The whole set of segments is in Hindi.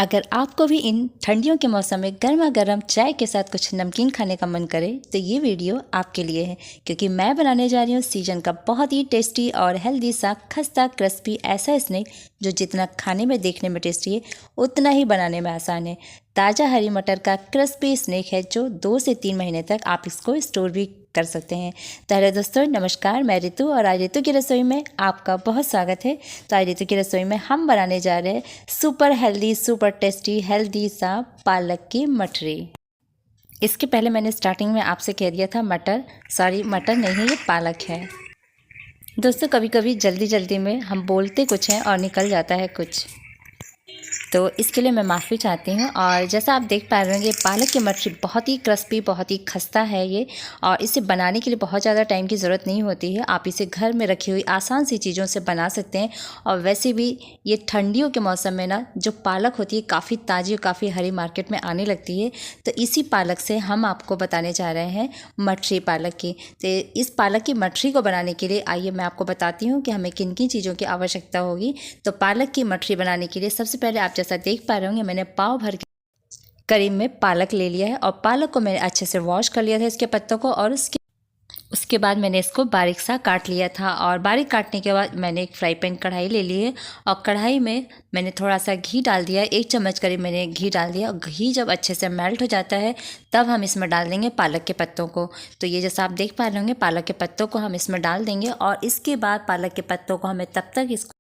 अगर आपको भी इन ठंडियों के मौसम में गर्मा गर्म चाय के साथ कुछ नमकीन खाने का मन करे तो ये वीडियो आपके लिए है, क्योंकि मैं बनाने जा रही हूँ सीजन का बहुत ही टेस्टी और हेल्दी सा खस्ता क्रिस्पी ऐसा स्नैक जो जितना खाने में देखने में टेस्टी है उतना ही बनाने में आसान है। ताज़ा हरी मटर का क्रिस्पी स्नैक है जो 2 से 3 महीने तक आप इसको स्टोर भी कर सकते हैं। तो हेलो दोस्तों, नमस्कार, मैं रितु और आज रितु की रसोई में आपका बहुत स्वागत है। तो आज रितु की रसोई में हम बनाने जा रहे हैं super healthy super tasty healthy सा पालक की मठरी। इसके पहले मैंने स्टार्टिंग में आपसे कह दिया था मटर नहीं, ये पालक है। दोस्तों, कभी कभी जल्दी जल्दी में हम बोलते कुछ हैं और निकल जाता है कुछ, तो इसके लिए मैं माफ़ी चाहती हूँ। और जैसा आप देख पा रहे होंगे पालक की मठरी बहुत ही क्रिस्पी बहुत ही खस्ता है ये, और इसे बनाने के लिए बहुत ज़्यादा टाइम की ज़रूरत नहीं होती है। आप इसे घर में रखी हुई आसान सी चीज़ों से बना सकते हैं। और वैसे भी ये ठंडियों के मौसम में ना जो पालक होती है काफ़ी ताज़ी और काफ़ी हरी मार्केट में आने लगती है। तो इसी पालक से हम आपको बताने जा रहे हैं मठरी पालक की। तो इस पालक की मठरी को बनाने के लिए आइए मैं आपको बताती हूँ कि हमें किन किन चीज़ों की आवश्यकता होगी। तो पालक की मठरी बनाने के लिए सबसे पहले आप जैसा देख पा रहे होंगे मैंने पाव भर के करीब में पालक ले लिया है, और पालक को मैंने अच्छे से वॉश कर लिया था इसके पत्तों को, और उसके बाद मैंने इसको बारीक सा काट लिया था। और बारीक काटने के बाद मैंने एक फ्राई पैन कढ़ाई ले ली है, और कढ़ाई में मैंने थोड़ा सा घी डाल दिया, 1 चम्मच करीब मैंने घी डाल दिया। और घी जब अच्छे से मेल्ट हो जाता है तब हम इसमें डाल देंगे पालक के पत्तों को। तो ये जैसा आप देख पा रहे होंगे पालक के पत्तों को हम इसमें डाल देंगे, और इसके बाद पालक के पत्तों को हमें तब तक इसको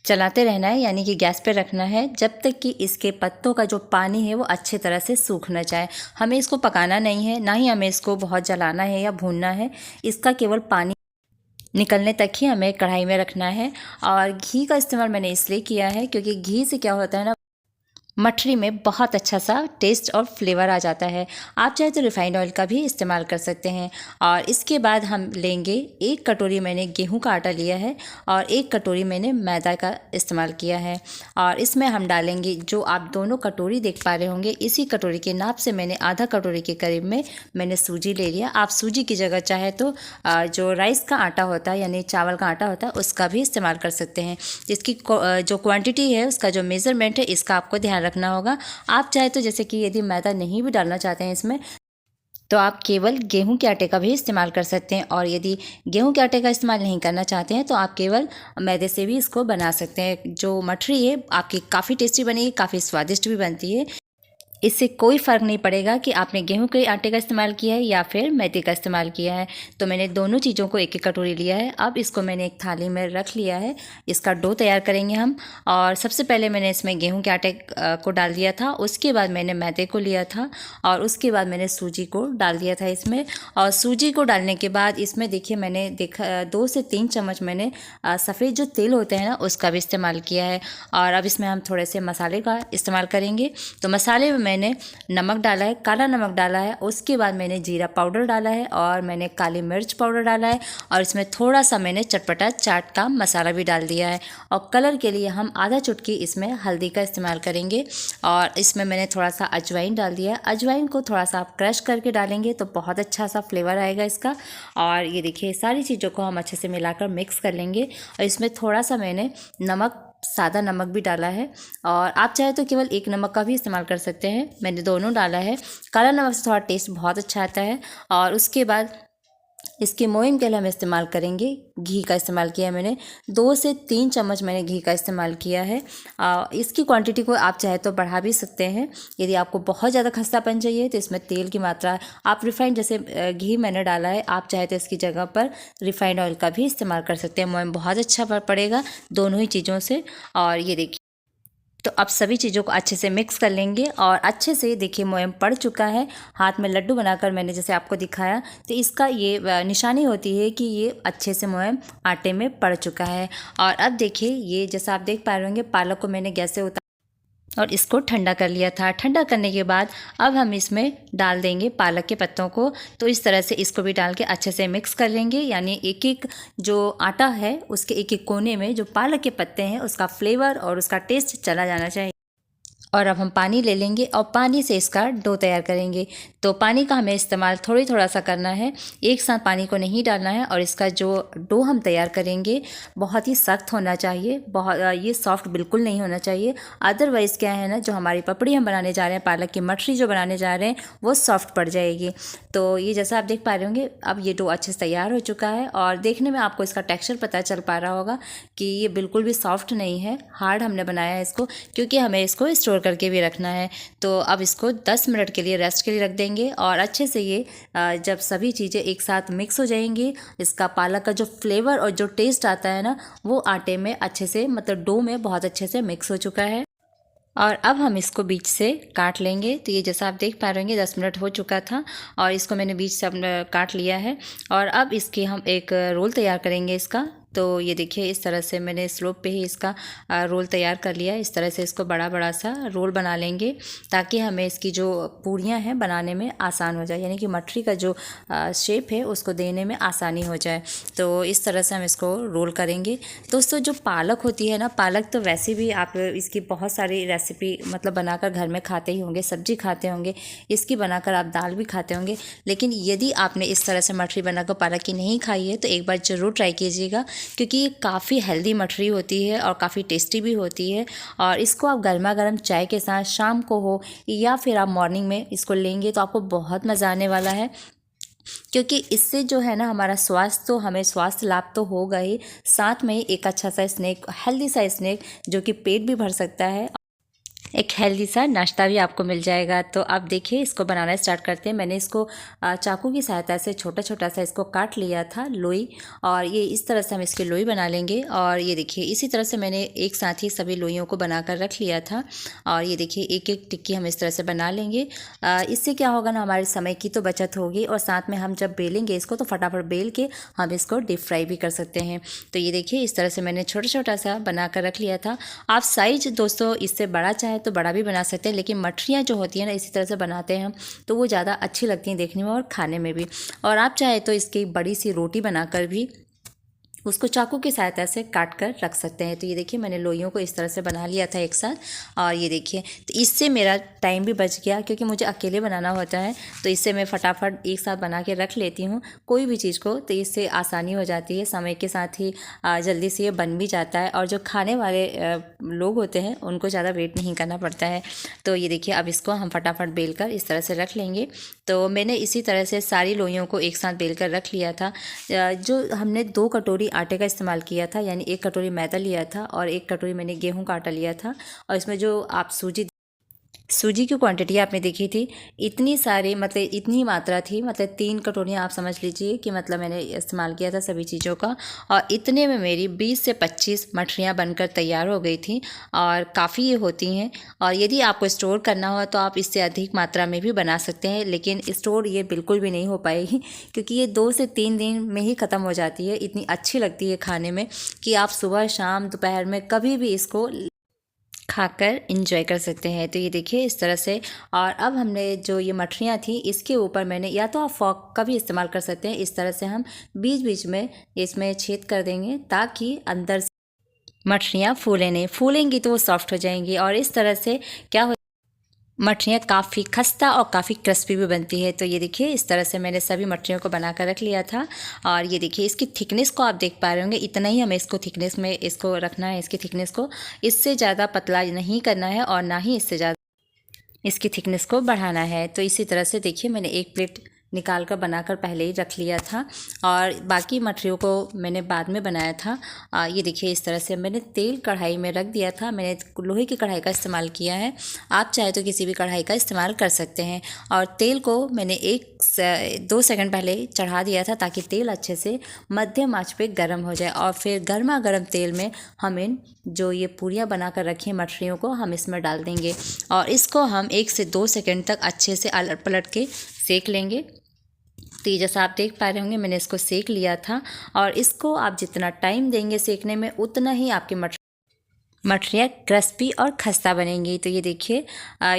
चलाते रहना है, यानी कि गैस पे रखना है जब तक कि इसके पत्तों का जो पानी है वो अच्छी तरह से सूख ना जाए। हमें इसको पकाना नहीं है, ना ही हमें इसको बहुत जलाना है या भूनना है। इसका केवल पानी निकलने तक ही हमें कढ़ाई में रखना है। और घी का इस्तेमाल मैंने इसलिए किया है क्योंकि घी से क्या होता है ना, मठरी में बहुत अच्छा सा टेस्ट और फ्लेवर आ जाता है। आप चाहे तो रिफाइंड ऑयल का भी इस्तेमाल कर सकते हैं। और इसके बाद हम लेंगे 1 कटोरी मैंने गेहूं का आटा लिया है, और 1 कटोरी मैंने मैदा का इस्तेमाल किया है। और इसमें हम डालेंगे, जो आप दोनों कटोरी देख पा रहे होंगे इसी कटोरी के नाप से मैंने आधा कटोरी के करीब में मैंने सूजी ले लिया। आप सूजी की जगह चाहे तो जो राइस का आटा होता है यानी चावल का आटा होता है उसका भी इस्तेमाल कर सकते हैं। इसकी जो क्वांटिटी है उसका जो मेज़रमेंट है इसका आपको ध्यान रखना होगा। आप चाहे तो जैसे कि यदि मैदा नहीं भी डालना चाहते हैं इसमें, तो आप केवल गेहूं के आटे का भी इस्तेमाल कर सकते हैं। और यदि गेहूं के आटे का इस्तेमाल नहीं करना चाहते हैं तो आप केवल मैदे से भी इसको बना सकते हैं। जो मठरी है आपकी काफ़ी टेस्टी बनेगी, काफ़ी स्वादिष्ट भी बनती है। इससे कोई फ़र्क नहीं पड़ेगा कि आपने गेहूं के आटे का इस्तेमाल किया है या फिर मैदे का इस्तेमाल किया है। तो मैंने दोनों चीज़ों को 1-1 कटोरी लिया है। अब इसको मैंने एक थाली में रख लिया है। इसका डो तैयार करेंगे हम। और सबसे पहले मैंने इसमें गेहूं के आटे को डाल दिया था, उसके बाद मैंने मैदे को लिया था, और उसके बाद मैंने सूजी को डाल दिया था इसमें। और सूजी को डालने के बाद इसमें देखिए मैंने देखा 2 से 3 चम्मच मैंने सफ़ेद जो तेल होते हैं ना उसका भी इस्तेमाल किया है। और अब इसमें हम थोड़े से मसाले का इस्तेमाल करेंगे। तो मसाले में मैंने नमक डाला है, काला नमक डाला है, उसके बाद मैंने जीरा पाउडर डाला है, और मैंने काली मिर्च पाउडर डाला है, और इसमें थोड़ा सा मैंने चटपटा चाट का मसाला भी डाल दिया है। और कलर के लिए हम आधा चुटकी इसमें हल्दी का इस्तेमाल करेंगे। और इसमें मैंने थोड़ा सा अजवाइन डाल दिया है। अजवाइन को थोड़ा सा आप क्रश करके डालेंगे तो बहुत अच्छा सा फ्लेवर आएगा इसका। और ये देखिए सारी चीज़ों को हम अच्छे से मिलाकर मिक्स कर लेंगे। और इसमें थोड़ा सा मैंने सादा नमक भी डाला है, और आप चाहे तो केवल 1 नमक का भी इस्तेमाल कर सकते हैं। मैंने दोनों डाला है। काला नमक से थोड़ा टेस्ट बहुत अच्छा आता है। और उसके बाद इसके मोइन के लिए हम इस्तेमाल करेंगे घी का इस्तेमाल किया है मैंने 2 से 3 चम्मच मैंने घी का इस्तेमाल किया है। इसकी क्वांटिटी को आप चाहे तो बढ़ा भी सकते हैं। यदि आपको बहुत ज़्यादा खस्तापन चाहिए तो इसमें तेल की मात्रा आप रिफाइंड, जैसे घी मैंने डाला है, आप चाहे तो इसकी जगह पर रिफाइंड ऑयल का भी इस्तेमाल कर सकते हैं। मोइन बहुत अच्छा पड़ेगा दोनों ही चीज़ों से। और ये देखिए, तो अब सभी चीज़ों को अच्छे से मिक्स कर लेंगे। और अच्छे से देखिए मोयम पड़ चुका है। हाथ में लड्डू बनाकर मैंने जैसे आपको दिखाया, तो इसका ये निशानी होती है कि ये अच्छे से मोयम आटे में पड़ चुका है। और अब देखिए ये जैसा आप देख पा रहे होंगे पालक को मैंने गैस से उतार और इसको ठंडा कर लिया था। ठंडा करने के बाद अब हम इसमें डाल देंगे पालक के पत्तों को। तो इस तरह से इसको भी डाल के अच्छे से मिक्स कर लेंगे, यानी एक एक जो आटा है उसके एक एक कोने में जो पालक के पत्ते हैं उसका फ्लेवर और उसका टेस्ट चला जाना चाहिए। और अब हम पानी ले लेंगे और पानी से इसका डो तैयार करेंगे। तो पानी का हमें इस्तेमाल थोड़ा सा करना है, एक साथ पानी को नहीं डालना है। और इसका जो डो हम तैयार करेंगे बहुत ही सख्त होना चाहिए, बहुत ये सॉफ्ट बिल्कुल नहीं होना चाहिए। अदरवाइज़ क्या है ना, जो हमारी पपड़ी हम बनाने जा रहे हैं, पालक की मठरी जो बनाने जा रहे हैं, वो सॉफ्ट पड़ जाएगी। तो ये जैसा आप देख पा रहे होंगे, अब ये डो अच्छे से तैयार हो चुका है और देखने में आपको इसका टेक्स्चर पता चल पा रहा होगा कि ये बिल्कुल भी सॉफ्ट नहीं है, हार्ड हमने बनाया है इसको, क्योंकि हमें इसको स्टोर करके भी रखना है। तो अब इसको 10 मिनट के लिए रेस्ट के लिए रख देंगे और अच्छे से ये जब सभी चीज़ें एक साथ मिक्स हो जाएंगी, इसका पालक का जो फ्लेवर और जो टेस्ट आता है ना, वो आटे में अच्छे से, मतलब डो में बहुत अच्छे से मिक्स हो चुका है। और अब हम इसको बीच से काट लेंगे। तो ये जैसा आप देख पा रहे होंगे 10 मिनट हो चुका था और इसको मैंने बीच से काट लिया है। और अब इसकी हम एक रोल तैयार करेंगे इसका। तो ये देखिए, इस तरह से मैंने स्लोप पे ही इसका रोल तैयार कर लिया है। इस तरह से इसको बड़ा बड़ा सा रोल बना लेंगे ताकि हमें इसकी जो पूरियां हैं बनाने में आसान हो जाए, यानी कि मठरी का जो शेप है उसको देने में आसानी हो जाए। तो इस तरह से हम इसको रोल करेंगे। दोस्तों, जो पालक होती है ना, पालक तो वैसे भी आप इसकी बहुत सारी रेसिपी मतलब बनाकर घर में खाते ही होंगे, सब्जी खाते होंगे, इसकी बनाकर आप दाल भी खाते होंगे। लेकिन यदि आपने इस तरह से मठरी बनाकर पालक की नहीं खाई है तो एक बार ज़रूर ट्राई कीजिएगा, क्योंकि ये काफ़ी हेल्दी मठरी होती है और काफ़ी टेस्टी भी होती है। और इसको आप गर्मा गर्म चाय के साथ शाम को हो या फिर आप मॉर्निंग में इसको लेंगे तो आपको बहुत मज़ा आने वाला है, क्योंकि इससे जो है ना हमारा स्वास्थ्य, तो हमें स्वास्थ्य लाभ तो होगा ही, साथ में एक अच्छा सा स्नैक, हेल्दी सा स्नैक जो कि पेट भी भर सकता है, एक हेल्दी सा नाश्ता भी आपको मिल जाएगा। तो आप देखिए, इसको बनाना स्टार्ट करते हैं। मैंने इसको चाकू की सहायता से छोटा छोटा सा इसको काट लिया था लोई, और ये इस तरह से हम इसकी लोई बना लेंगे। और ये देखिए, इसी तरह से मैंने एक साथ ही सभी लोइयों को बनाकर रख लिया था। और ये देखिए, एक एक टिक्की हम इस तरह से बना लेंगे। इससे क्या होगा ना, हमारे समय की तो बचत होगी और साथ में हम जब बेलेंगे इसको तो फटाफट बेल के हम इसको डीप फ्राई भी कर सकते हैं। तो ये देखिए, इस तरह से मैंने छोटा छोटा सा बनाकर रख लिया था। आप साइज दोस्तों इससे बड़ा चाहे तो बड़ा भी बना सकते हैं, लेकिन मठरियाँ जो होती हैं ना, इसी तरह से बनाते हैं हम तो वो ज़्यादा अच्छी लगती हैं देखने में और खाने में भी। और आप चाहे तो इसकी बड़ी सी रोटी बनाकर भी उसको चाकू की सहायता से काट कर रख सकते हैं। तो ये देखिए, मैंने लोइयों को इस तरह से बना लिया था एक साथ। और ये देखिए, तो इससे मेरा टाइम भी बच गया, क्योंकि मुझे अकेले बनाना होता है, तो इससे मैं फटाफट एक साथ बना के रख लेती हूँ कोई भी चीज़ को, तो इससे आसानी हो जाती है, समय के साथ ही जल्दी से ये बन भी जाता है। और जो खाने वाले लोग होते हैं उनको ज़्यादा वेट नहीं करना पड़ता है। तो ये देखिए, अब इसको हम फटाफट बेल कर इस तरह से रख लेंगे। तो मैंने इसी तरह से सारी लोइयों को एक साथ बेल कर रख लिया था। जो हमने 2 कटोरी आटे का इस्तेमाल किया था, यानी 1 कटोरी मैदा लिया था और 1 कटोरी मैंने गेहूं का आटा लिया था। और इसमें जो आप सूजी की क्वांटिटी आपने देखी थी, इतनी सारी, मतलब इतनी मात्रा थी, मतलब 3 कटोरियाँ आप समझ लीजिए कि मतलब मैंने इस्तेमाल किया था सभी चीज़ों का। और इतने में मेरी 20 से 25 मठरियाँ बनकर तैयार हो गई थी और काफ़ी ये होती हैं। और यदि आपको स्टोर करना हो तो आप इससे अधिक मात्रा में भी बना सकते हैं, लेकिन स्टोर ये बिल्कुल भी नहीं हो पाएगी, क्योंकि ये 2 से 3 दिन में ही ख़त्म हो जाती है। इतनी अच्छी लगती है खाने में कि आप सुबह शाम दोपहर में कभी भी इसको खाकर इंजॉय कर सकते हैं। तो ये देखिए, इस तरह से। और अब हमने जो ये मठरियाँ थी इसके ऊपर मैंने, या तो आप फॉक का भी इस्तेमाल कर सकते हैं, इस तरह से हम बीच बीच में इसमें छेद कर देंगे ताकि अंदर से मठरियाँ फूलें नहीं, फूलेंगी तो वो सॉफ्ट हो जाएंगी। और इस तरह से क्या हो, मठरियाँ काफ़ी खस्ता और काफ़ी क्रिस्पी भी बनती है। तो ये देखिए, इस तरह से मैंने सभी मठरियों को बना कर रख लिया था। और ये देखिए, इसकी थिकनेस को आप देख पा रहे होंगे, इतना ही हमें इसको थिकनेस में इसको रखना है, इसकी थिकनेस को। इससे ज़्यादा पतला नहीं करना है और ना ही इससे ज़्यादा इसकी थिकनेस को बढ़ाना है। तो इसी तरह से देखिए, मैंने एक प्लेट निकाल कर बनाकर पहले ही रख लिया था और बाकी मठरियों को मैंने बाद में बनाया था। ये देखिए, इस तरह से मैंने तेल कढ़ाई में रख दिया था। मैंने लोहे की कढ़ाई का इस्तेमाल किया है, आप चाहे तो किसी भी कढ़ाई का इस्तेमाल कर सकते हैं। और तेल को मैंने 1-2 सेकंड पहले चढ़ा दिया था ताकि तेल अच्छे से मध्यम आंच पे गर्म हो जाए। और फिर गर्मा गर्म तेल में हम इन जो ये पूरियाँ बना कर रखी हैं मठरियों को हम इसमें डाल देंगे और इसको हम 1 से 2 सेकंड तक अच्छे से अलट पलट के सेक लेंगे। तो जैसा आप देख पा रहे होंगे, मैंने इसको सेक लिया था। और इसको आप जितना टाइम देंगे सेकने में, उतना ही आपकी मटर मठरियाँ क्रिस्पी और खस्ता बनेंगी। तो ये देखिए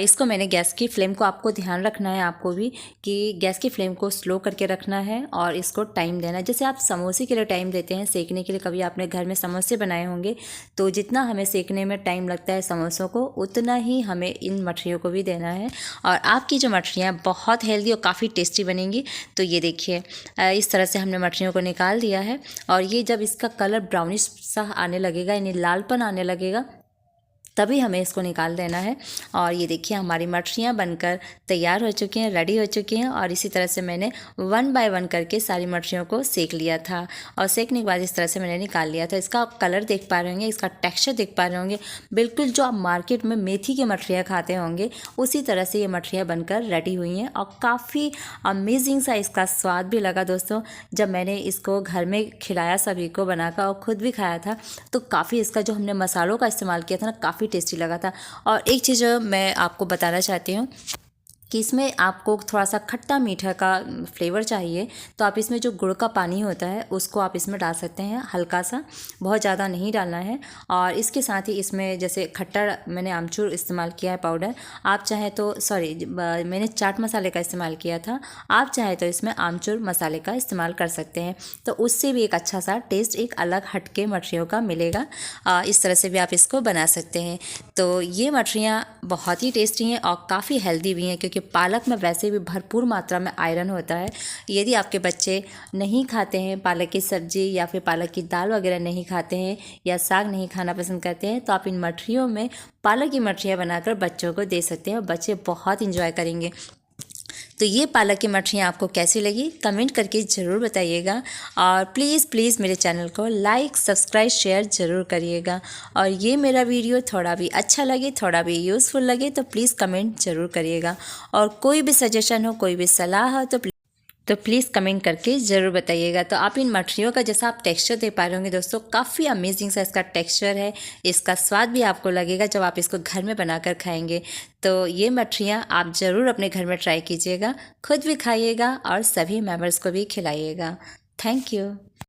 इसको मैंने गैस की फ्लेम को आपको ध्यान रखना है, आपको भी कि गैस की फ्लेम को स्लो करके रखना है और इसको टाइम देना है। जैसे आप समोसे के लिए टाइम देते हैं सेकने के लिए, कभी आपने घर में समोसे बनाए होंगे तो जितना हमें सेकने में टाइम लगता है समोसों को, उतना ही हमें इन मठरियों को भी देना है। और आपकी जो मठरियाँ बहुत हेल्दी और काफ़ी टेस्टी बनेंगी। तो ये देखिए इस तरह से हमने मठरियों को निकाल दिया है और ये जब इसका कलर ब्राउनिश सा आने लगेगा, यानी लालपन आने लगेगा, तभी हमें इसको निकाल देना है। और ये देखिए हमारी मठरियाँ बनकर तैयार हो चुकी हैं, रेडी हो चुकी हैं। और इसी तरह से मैंने 1 बाय 1 करके सारी मठरियों को सेक लिया था और सेकने के बाद इस तरह से मैंने निकाल लिया था। इसका आप कलर देख पा रहे होंगे, इसका टेक्स्चर देख पा रहे होंगे, बिल्कुल जो आप मार्केट में मेथी की मठरियाँ खाते होंगे उसी तरह से ये मठरियाँ बनकर रेडी हुई हैं। और काफ़ी अमेजिंग सा इसका स्वाद भी लगा दोस्तों। जब मैंने इसको घर में खिलाया सभी को बनाकर और ख़ुद भी खाया था तो काफ़ी इसका जो हमने मसालों का इस्तेमाल किया था ना, काफ़ी टेस्टी लगा था। और एक चीज़ मैं आपको बताना चाहती हूँ कि इसमें आपको थोड़ा सा खट्टा मीठा का फ्लेवर चाहिए तो आप इसमें जो गुड़ का पानी होता है उसको आप इसमें डाल सकते हैं, हल्का सा, बहुत ज़्यादा नहीं डालना है। और इसके साथ ही इसमें जैसे खट्टा मैंने आमचूर इस्तेमाल किया है पाउडर, आप चाहें तो मैंने चाट मसाले का इस्तेमाल किया था, आप चाहें तो इसमें आमचूर मसाले का इस्तेमाल कर सकते हैं। तो उससे भी एक अच्छा सा टेस्ट, एक अलग हटके मठरियों का मिलेगा। इस तरह से भी आप इसको बना सकते हैं। तो ये मठरियाँ बहुत ही टेस्टी हैं और काफ़ी हेल्दी भी हैं, क्योंकि पालक में वैसे भी भरपूर मात्रा में आयरन होता है। यदि आपके बच्चे नहीं खाते हैं पालक की सब्ज़ी या फिर पालक की दाल वगैरह नहीं खाते हैं या साग नहीं खाना पसंद करते हैं तो आप इन मठरियों में पालक की मठरियाँ बनाकर बच्चों को दे सकते हैं और बच्चे बहुत इंजॉय करेंगे। तो ये पालक की मठरियाँ आपको कैसी लगी कमेंट करके ज़रूर बताइएगा। और प्लीज़ मेरे चैनल को लाइक सब्सक्राइब शेयर ज़रूर करिएगा। और ये मेरा वीडियो थोड़ा भी अच्छा लगे, थोड़ा भी यूज़फुल लगे तो प्लीज़ कमेंट ज़रूर करिएगा। और कोई भी सजेशन हो, कोई भी सलाह हो तो प्लीज़ कमेंट करके ज़रूर बताइएगा। तो आप इन मठरियों का जैसा आप टेक्सचर दे पा रहे होंगे दोस्तों, काफ़ी अमेजिंग सा इसका टेक्सचर है। इसका स्वाद भी आपको लगेगा जब आप इसको घर में बनाकर खाएंगे। तो ये मठरियाँ आप ज़रूर अपने घर में ट्राई कीजिएगा, खुद भी खाइएगा और सभी मेंबर्स को भी खिलाइएगा। Thank you.